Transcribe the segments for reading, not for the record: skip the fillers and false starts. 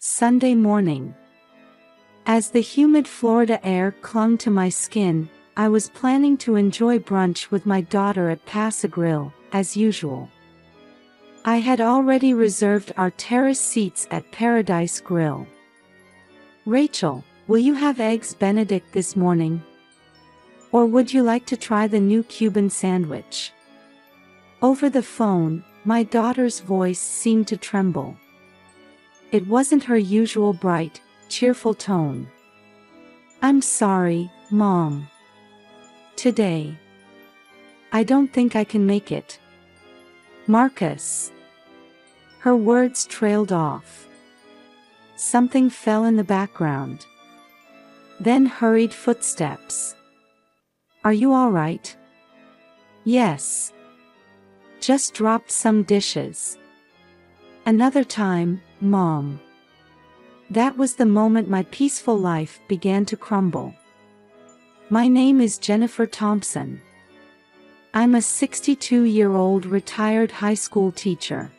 Sunday morning. As the humid Florida air clung to my skin, I was planning to enjoy brunch with my daughter at Paso Grill, as usual. I had already reserved our terrace seats at Paradise Grill. "Rachel, will you have eggs Benedict this morning? Or would you like to try the new Cuban sandwich?" Over the phone, my daughter's voice seemed to tremble. It wasn't her usual bright, cheerful tone. "I'm sorry, Mom. Today. I don't think I can make it. Marcus." Her words trailed off. Something fell in the background. Then hurried footsteps. "Are you all right?" "Yes. Just dropped some dishes." "Another time, Mom." That was the moment my peaceful life began to crumble. My name is Jennifer Thompson. I'm a 62-year-old retired high school teacher.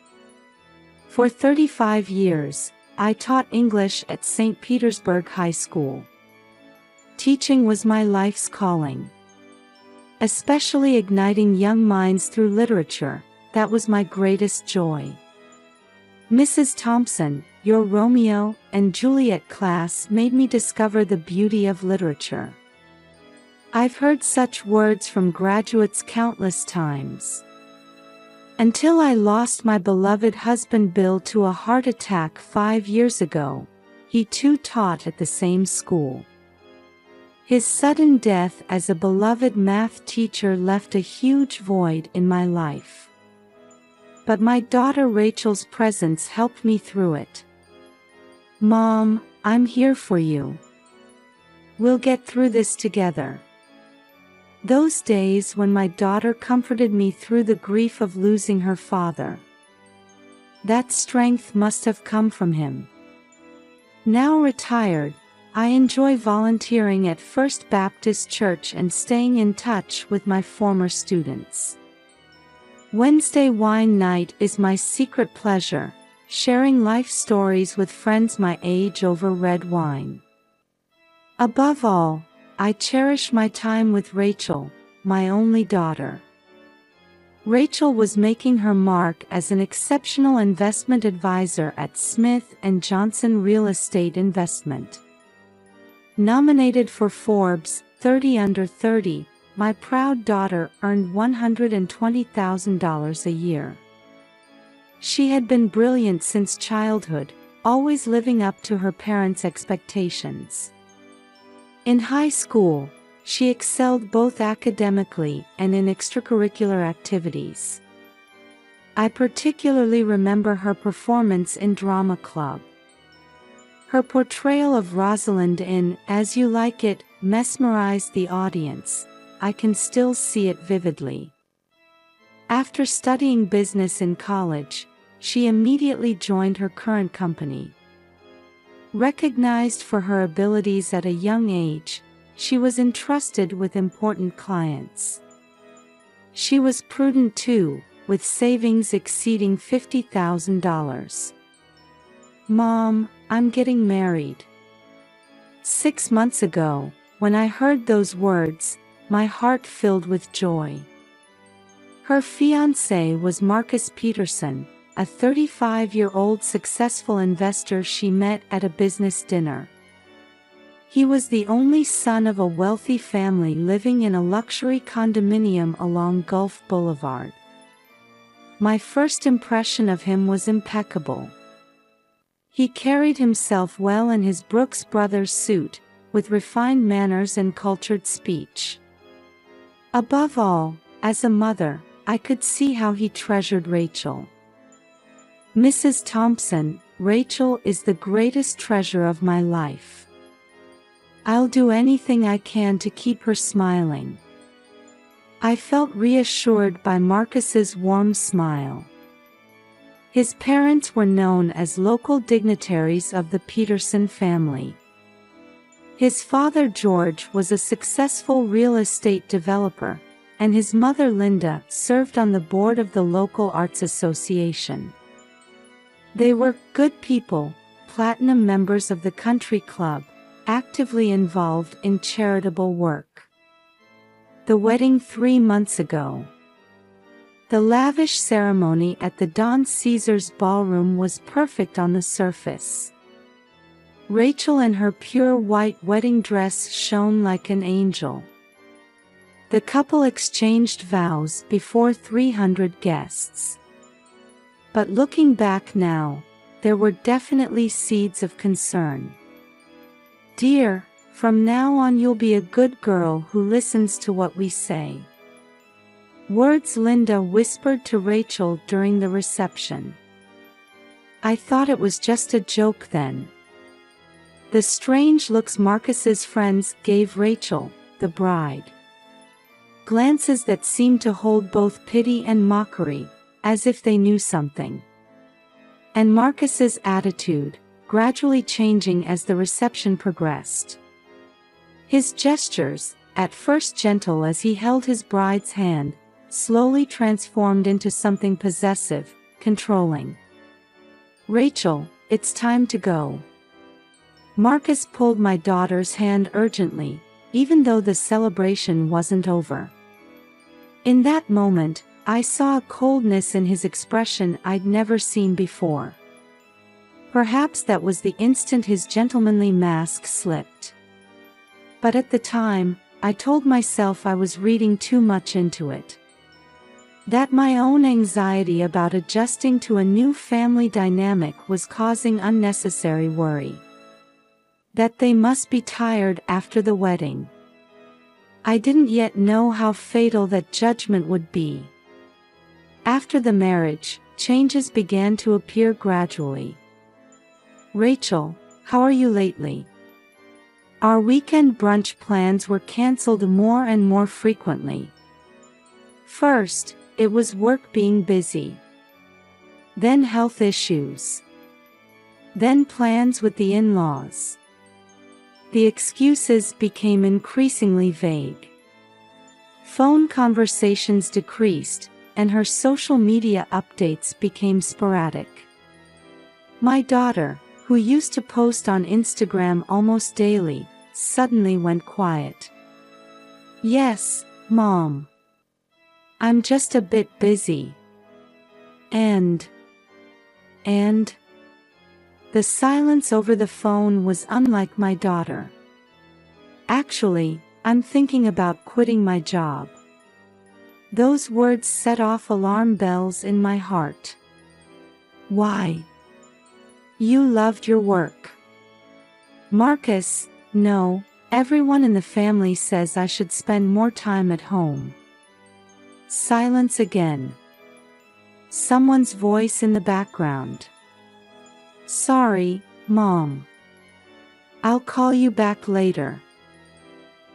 For 35 years, I taught English at St. Petersburg High School. Teaching was my life's calling. Especially igniting young minds through literature, that was my greatest joy. Mrs. Thompson, your Romeo and Juliet class made me discover the beauty of literature. I've heard such words from graduates countless times. Until I lost my beloved husband Bill to a heart attack 5 years ago. He too taught at the same school. His sudden death as a beloved math teacher left a huge void in my life. But my daughter Rachel's presence helped me through it. "Mom, I'm here for you. We'll get through this together." Those days when my daughter comforted me through the grief of losing her father. That strength must have come from him. Now retired, I enjoy volunteering at First Baptist Church and staying in touch with my former students. Wednesday wine night is my secret pleasure, sharing life stories with friends my age over red wine. Above all, I cherish my time with Rachel, my only daughter. Rachel was making her mark as an exceptional investment advisor at Smith & Johnson Real Estate Investment. Nominated for Forbes 30 Under 30, my proud daughter earned $120,000 a year. She had been brilliant since childhood, always living up to her parents' expectations. In high school, she excelled both academically and in extracurricular activities. I particularly remember her performance in drama club. Her portrayal of Rosalind in As You Like It mesmerized the audience. I can still see it vividly. After studying business in college, she immediately joined her current company. Recognized for her abilities at a young age, she was entrusted with important clients. She was prudent too, with savings exceeding $50,000. "Mom, I'm getting married." 6 months ago, when I heard those words, my heart filled with joy. Her fiancé was Marcus Peterson, a 35-year-old successful investor she met at a business dinner. He was the only son of a wealthy family living in a luxury condominium along Gulf Boulevard. My first impression of him was impeccable. He carried himself well in his Brooks Brothers suit, with refined manners and cultured speech. Above all, as a mother, I could see how he treasured Rachel. "Mrs. Thompson, Rachel is the greatest treasure of my life. I'll do anything I can to keep her smiling." I felt reassured by Marcus's warm smile. His parents were known as local dignitaries of the Peterson family. His father George was a successful real estate developer, and his mother Linda served on the board of the local arts association. They were good people, platinum members of the country club, actively involved in charitable work. The wedding 3 months ago. The lavish ceremony at the Don Caesar's ballroom was perfect on the surface. Rachel in her pure white wedding dress shone like an angel. The couple exchanged vows before 300 guests. But looking back now, there were definitely seeds of concern. "Dear, from now on you'll be a good girl who listens to what we say." Words Linda whispered to Rachel during the reception. "I thought it was just a joke then." The strange looks Marcus's friends gave Rachel, the bride. Glances that seemed to hold both pity and mockery, as if they knew something. And Marcus's attitude, gradually changing as the reception progressed. His gestures, at first gentle as he held his bride's hand, slowly transformed into something possessive, controlling. "Rachel, it's time to go." Marcus pulled my daughter's hand urgently, even though the celebration wasn't over. In that moment, I saw a coldness in his expression I'd never seen before. Perhaps that was the instant his gentlemanly mask slipped. But at the time, I told myself I was reading too much into it. That my own anxiety about adjusting to a new family dynamic was causing unnecessary worry. That they must be tired after the wedding. I didn't yet know how fatal that judgment would be. After the marriage, changes began to appear gradually. "Rachel, how are you lately?" Our weekend brunch plans were cancelled more and more frequently. First, it was work being busy. Then health issues. Then plans with the in-laws. The excuses became increasingly vague. Phone conversations decreased, and her social media updates became sporadic. My daughter, who used to post on Instagram almost daily, suddenly went quiet. "Yes, Mom. I'm just a bit busy." And the silence over the phone was unlike my daughter. "Actually, I'm thinking about quitting my job." Those words set off alarm bells in my heart. "Why? You loved your work." "Marcus, no, everyone in the family says I should spend more time at home." Silence again. Someone's voice in the background. "Sorry, Mom. I'll call you back later."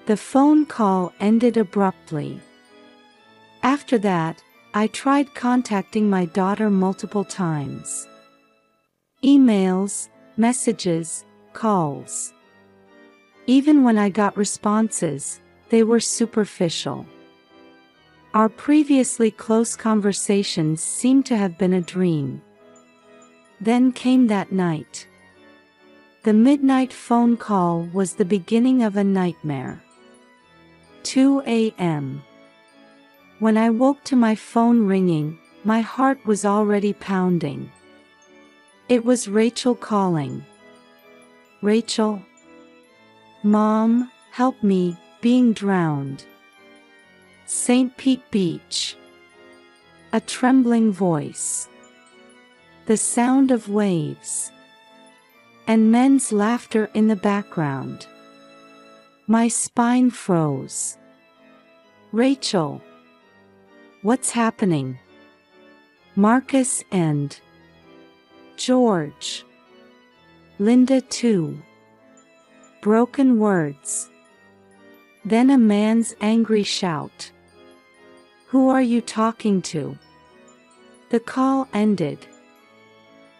The phone call ended abruptly. After that, I tried contacting my daughter multiple times. Emails, messages, calls. Even when I got responses, they were superficial. Our previously close conversations seemed to have been a dream. Then came that night. The midnight phone call was the beginning of a nightmare. 2 a.m. When I woke to my phone ringing, my heart was already pounding. It was Rachel calling. "Rachel? Mom, help me, being drowned." St. Pete Beach. A trembling voice. The sound of waves. And men's laughter in the background. My spine froze. "Rachel. What's happening?" Marcus and George. Linda too. Broken words. Then a man's angry shout. "Who are you talking to?" The call ended.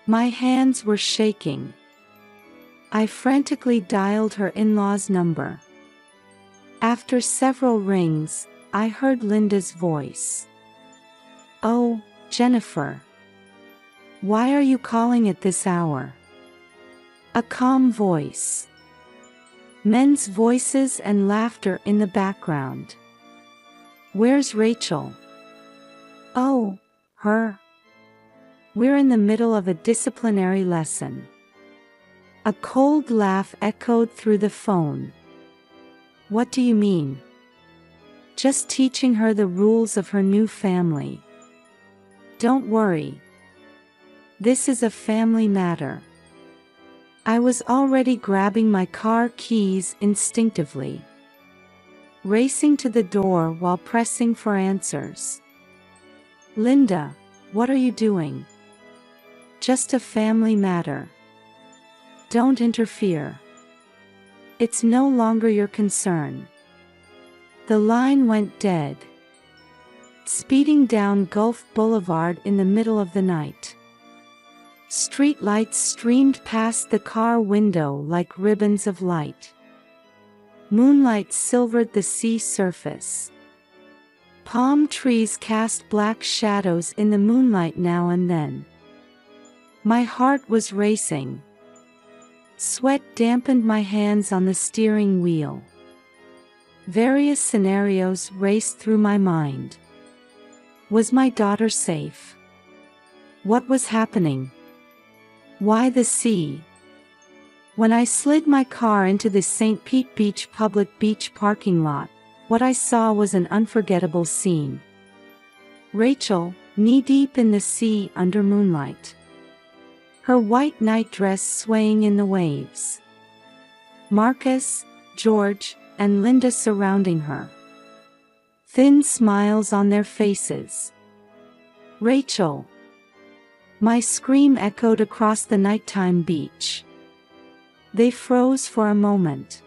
My hands were shaking. I frantically dialed her in-law's number. After several rings, I heard Linda's voice. "Oh, Jennifer. Why are you calling at this hour?" A calm voice. Men's voices and laughter in the background. Where's Rachel? Oh, her. We're in the middle of a disciplinary lesson. A cold laugh echoed through the phone. What do you mean? Just teaching her the rules of her new family. Don't worry. This is a family matter. I was already grabbing my car keys instinctively, racing to the door while pressing for answers. Linda, what are you doing? Just a family matter. Don't interfere. It's no longer your concern. The line went dead. Speeding down Gulf Boulevard in the middle of the night. Street lights streamed past the car window like ribbons of light. Moonlight silvered the sea surface. Palm trees cast black shadows in the moonlight now and then. My heart was racing. Sweat dampened my hands on the steering wheel. Various scenarios raced through my mind. Was my daughter safe? What was happening? Why the sea? When I slid my car into the St. Pete Beach public beach parking lot, what I saw was an unforgettable scene. Rachel, knee-deep in the sea under moonlight. Her white night dress swaying in the waves. Marcus, George, and Linda surrounding her. Thin smiles on their faces. Rachel. My scream echoed across the nighttime beach. They froze for a moment.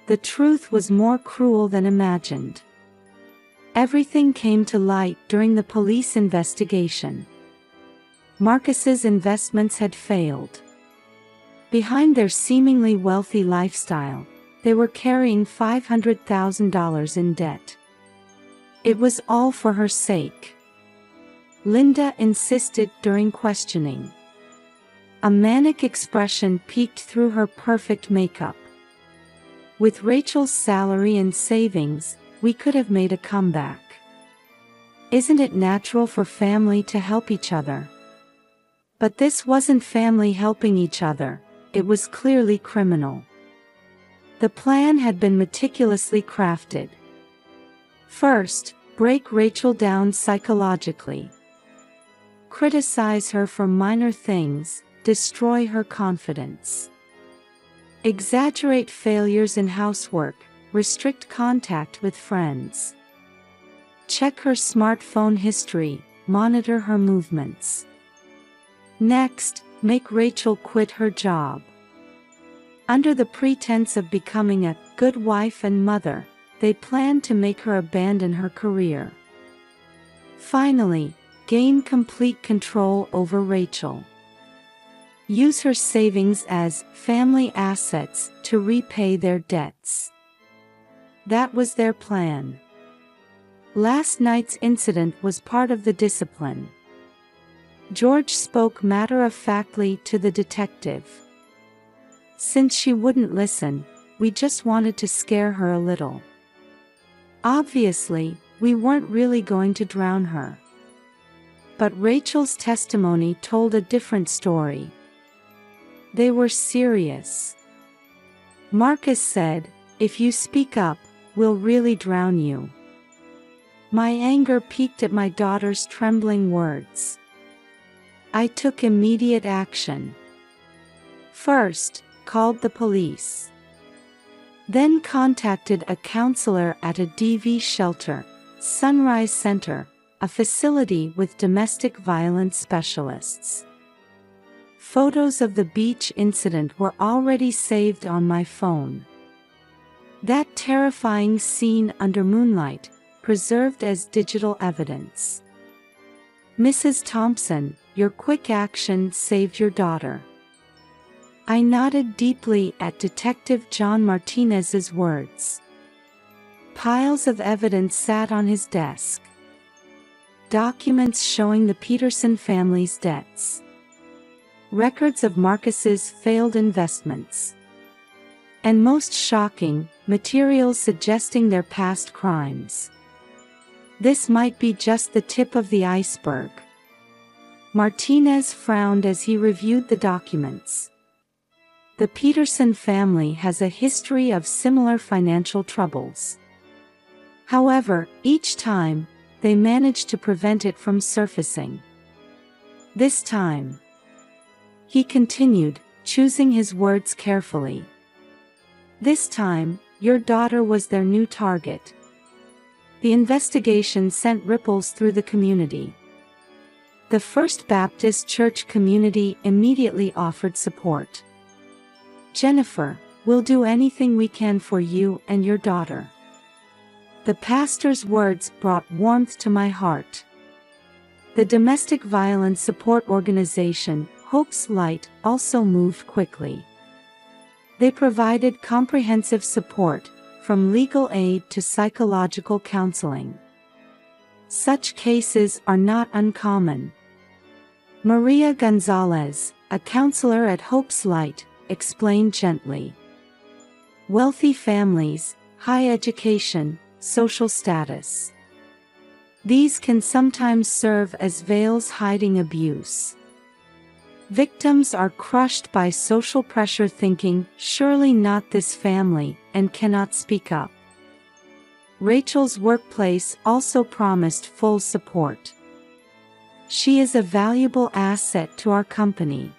The truth was more cruel than imagined. Everything came to light during the police investigation. Marcus's investments had failed. Behind their seemingly wealthy lifestyle, they were carrying $500,000 in debt. It was all for her sake. Linda insisted during questioning. A manic expression peeked through her perfect makeup. With Rachel's salary and savings, we could have made a comeback. Isn't it natural for family to help each other? But this wasn't family helping each other, it was clearly criminal. The plan had been meticulously crafted. First, break Rachel down psychologically. Criticize her for minor things, destroy her confidence. Exaggerate failures in housework, restrict contact with friends. Check her smartphone history, monitor her movements. Next, make Rachel quit her job. Under the pretense of becoming a good wife and mother, they planned to make her abandon her career. Finally, gain complete control over Rachel. Use her savings as family assets to repay their debts. That was their plan. Last night's incident was part of the discipline. George spoke matter-of-factly to the detective. Since she wouldn't listen, we just wanted to scare her a little. Obviously, we weren't really going to drown her. But Rachel's testimony told a different story. They were serious. Marcus said, "If you speak up, we'll really drown you." My anger peaked at my daughter's trembling words. I took immediate action. First, called the police. Then contacted a counselor at a DV shelter, Sunrise Center, a facility with domestic violence specialists. Photos of the beach incident were already saved on my phone. That terrifying scene under moonlight, preserved as digital evidence. Mrs. Thompson, your quick action saved your daughter. I nodded deeply at Detective John Martinez's words. Piles of evidence sat on his desk. Documents showing the Peterson family's debts. records of Marcus's failed investments. And most shocking, materials suggesting their past crimes. This might be just the tip of the iceberg. Martinez frowned as he reviewed the documents. The Peterson family has a history of similar financial troubles. However, each time, they managed to prevent it from surfacing. This time, he continued, choosing his words carefully. This time, your daughter was their new target. The investigation sent ripples through the community. The First Baptist Church community immediately offered support. Jennifer, we'll do anything we can for you and your daughter. The pastor's words brought warmth to my heart. The domestic violence support organization, Hope's Light, also moved quickly. They provided comprehensive support, from legal aid to psychological counseling. Such cases are not uncommon. Maria Gonzalez, a counselor at Hope's Light, explained gently. Wealthy families, high education, social status. These can sometimes serve as veils hiding abuse. Victims are crushed by social pressure, thinking, surely not this family, and cannot speak up. Rachel's workplace also promised full support. She is a valuable asset to our company.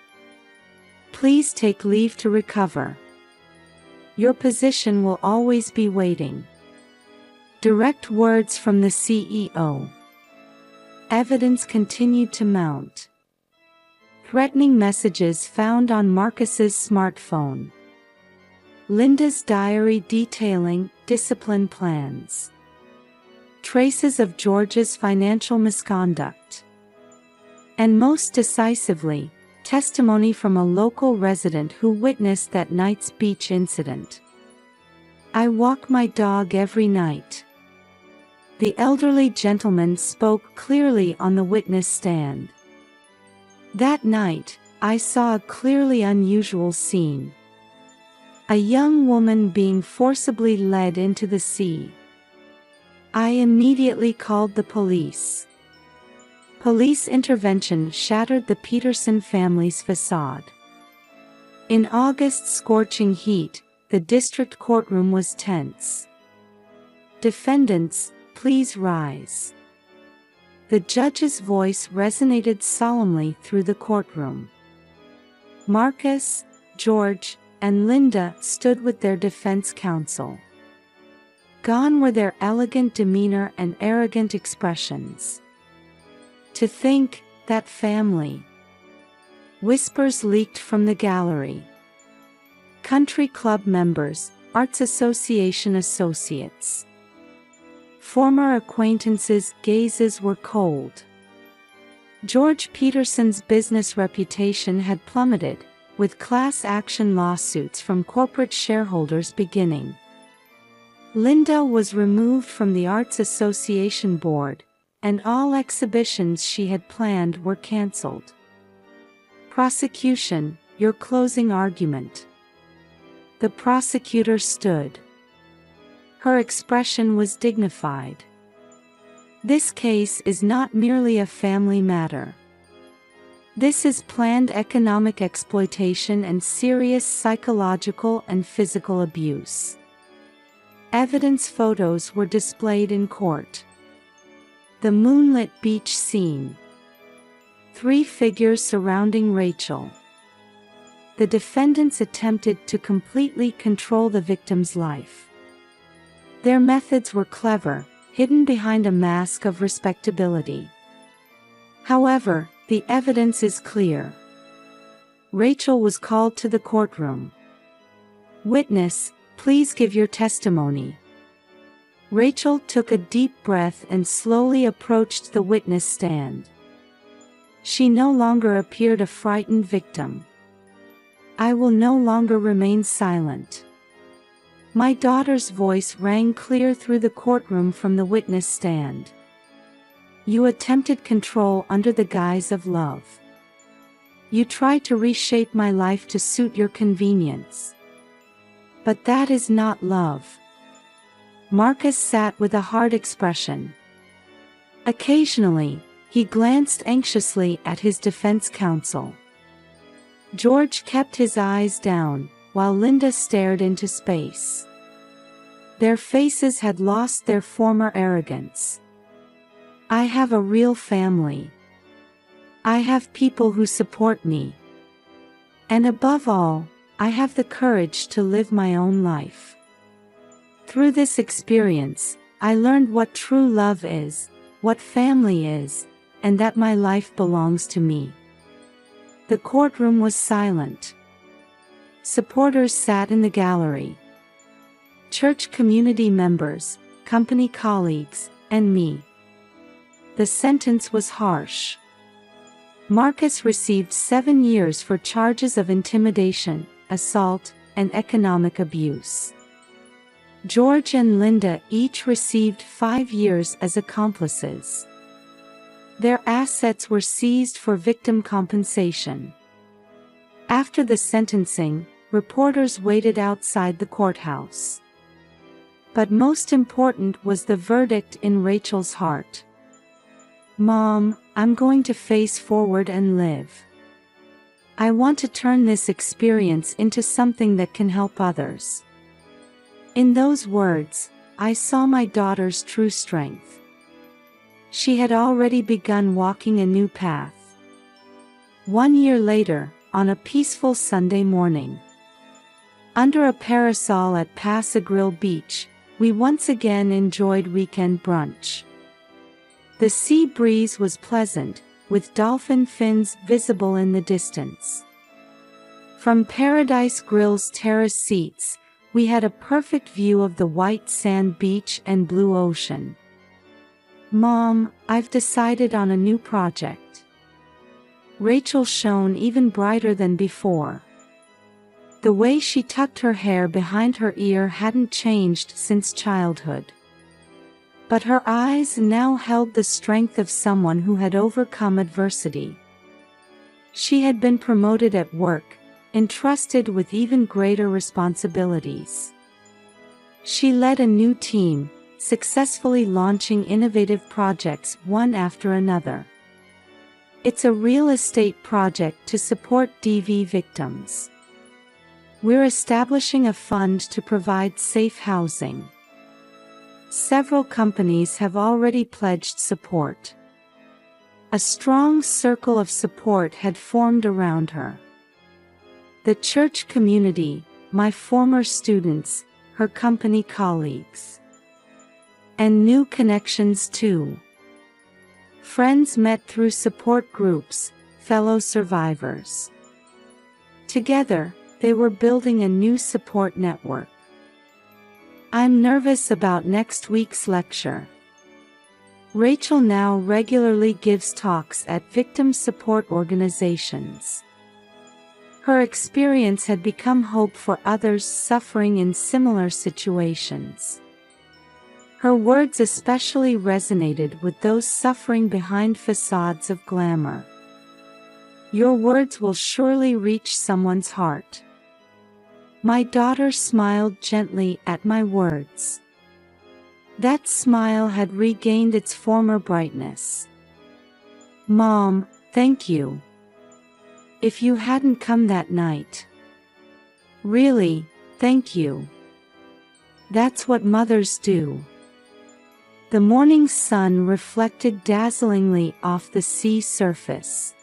Please take leave to recover. Your position will always be waiting. Direct words from the CEO. Evidence continued to mount. Threatening messages found on Marcus's smartphone. Linda's diary detailing discipline plans. Traces of George's financial misconduct. And most decisively, testimony from a local resident who witnessed that night's beach incident. I walk my dog every night. The elderly gentleman spoke clearly on the witness stand. That night, I saw a clearly unusual scene. A young woman being forcibly led into the sea. I immediately called the police. Police intervention shattered the Peterson family's facade. In August's scorching heat, the district courtroom was tense. Defendants, please rise. The judge's voice resonated solemnly through the courtroom. Marcus, George, and Linda stood with their defense counsel. Gone were their elegant demeanor and arrogant expressions. To think, that family. Whispers leaked from the gallery. Country club members, Arts Association associates. Former acquaintances' gazes were cold. George Peterson's business reputation had plummeted, with class action lawsuits from corporate shareholders beginning. Linda was removed from the Arts Association board, and all exhibitions she had planned were cancelled. Prosecution, your closing argument. The prosecutor stood. Her expression was dignified. This case is not merely a family matter. This is planned economic exploitation and serious psychological and physical abuse. Evidence photos were displayed in court. The moonlit beach scene. 3 figures surrounding Rachel. The defendants attempted to completely control the victim's life. Their methods were clever, hidden behind a mask of respectability. However, the evidence is clear. Rachel was called to the courtroom. Witness, please give your testimony. Rachel took a deep breath and slowly approached the witness stand. She no longer appeared a frightened victim. I will no longer remain silent. My daughter's voice rang clear through the courtroom from the witness stand. You attempted control under the guise of love. You try to reshape my life to suit your convenience. But that is not love. Marcus sat with a hard expression. Occasionally, he glanced anxiously at his defense counsel. George kept his eyes down, while Linda stared into space. Their faces had lost their former arrogance. I have a real family. I have people who support me. And above all, I have the courage to live my own life. Through this experience, I learned what true love is, what family is, and that my life belongs to me. The courtroom was silent. Supporters sat in the gallery. Church community members, company colleagues, and me. The sentence was harsh. Marcus received 7 years for charges of intimidation, assault, and economic abuse. George and Linda each received 5 years as accomplices. Their assets were seized for victim compensation. After the sentencing, reporters waited outside the courthouse. But most important was the verdict in Rachel's heart. Mom, I'm going to face forward and live. I want to turn this experience into something that can help others. In those words, I saw my daughter's true strength. She had already begun walking a new path. 1 year later, on a peaceful Sunday morning, under a parasol at Pass-a-Grille Beach, we once again enjoyed weekend brunch. The sea breeze was pleasant, with dolphin fins visible in the distance. From Paradise Grille's terrace seats, we had a perfect view of the white sand beach and blue ocean. Mom, I've decided on a new project. Rachel shone even brighter than before. The way she tucked her hair behind her ear hadn't changed since childhood. But her eyes now held the strength of someone who had overcome adversity. She had been promoted at work, entrusted with even greater responsibilities. She led a new team, successfully launching innovative projects one after another. It's a real estate project to support DV victims. We're establishing a fund to provide safe housing. Several companies have already pledged support. A strong circle of support had formed around her. The church community, my former students, her company colleagues. And new connections too. Friends met through support groups, fellow survivors. Together, they were building a new support network. I'm nervous about next week's lecture. Rachel now regularly gives talks at victim support organizations. Her experience had become hope for others suffering in similar situations. Her words especially resonated with those suffering behind facades of glamour. Your words will surely reach someone's heart. My daughter smiled gently at my words. That smile had regained its former brightness. Mom, thank you. If you hadn't come that night. Really, thank you. That's what mothers do. The morning sun reflected dazzlingly off the sea surface.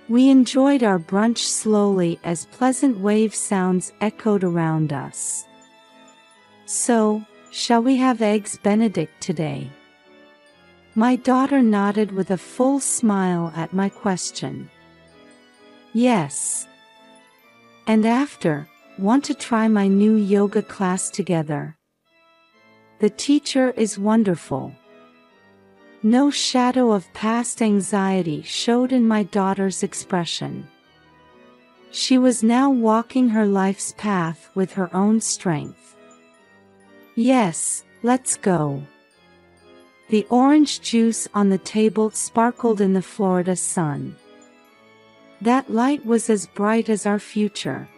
We enjoyed our brunch slowly as pleasant wave sounds echoed around us. So, shall we have eggs Benedict today? My daughter nodded with a full smile at my question. Yes. And after, want to try my new yoga class together? The teacher is wonderful. No shadow of past anxiety showed in my daughter's expression. She was now walking her life's path with her own strength. Yes, let's go. The orange juice on the table sparkled in the Florida sun. That light was as bright as our future.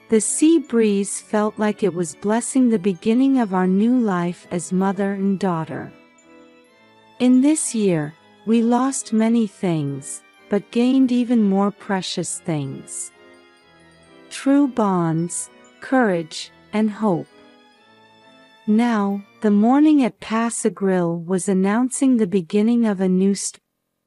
The sea breeze felt like it was blessing the beginning of our new life as mother and daughter. In this year, we lost many things, but gained even more precious things. True bonds, courage, and hope. Now, the morning at Pass-a-Grille was announcing the beginning of a new story.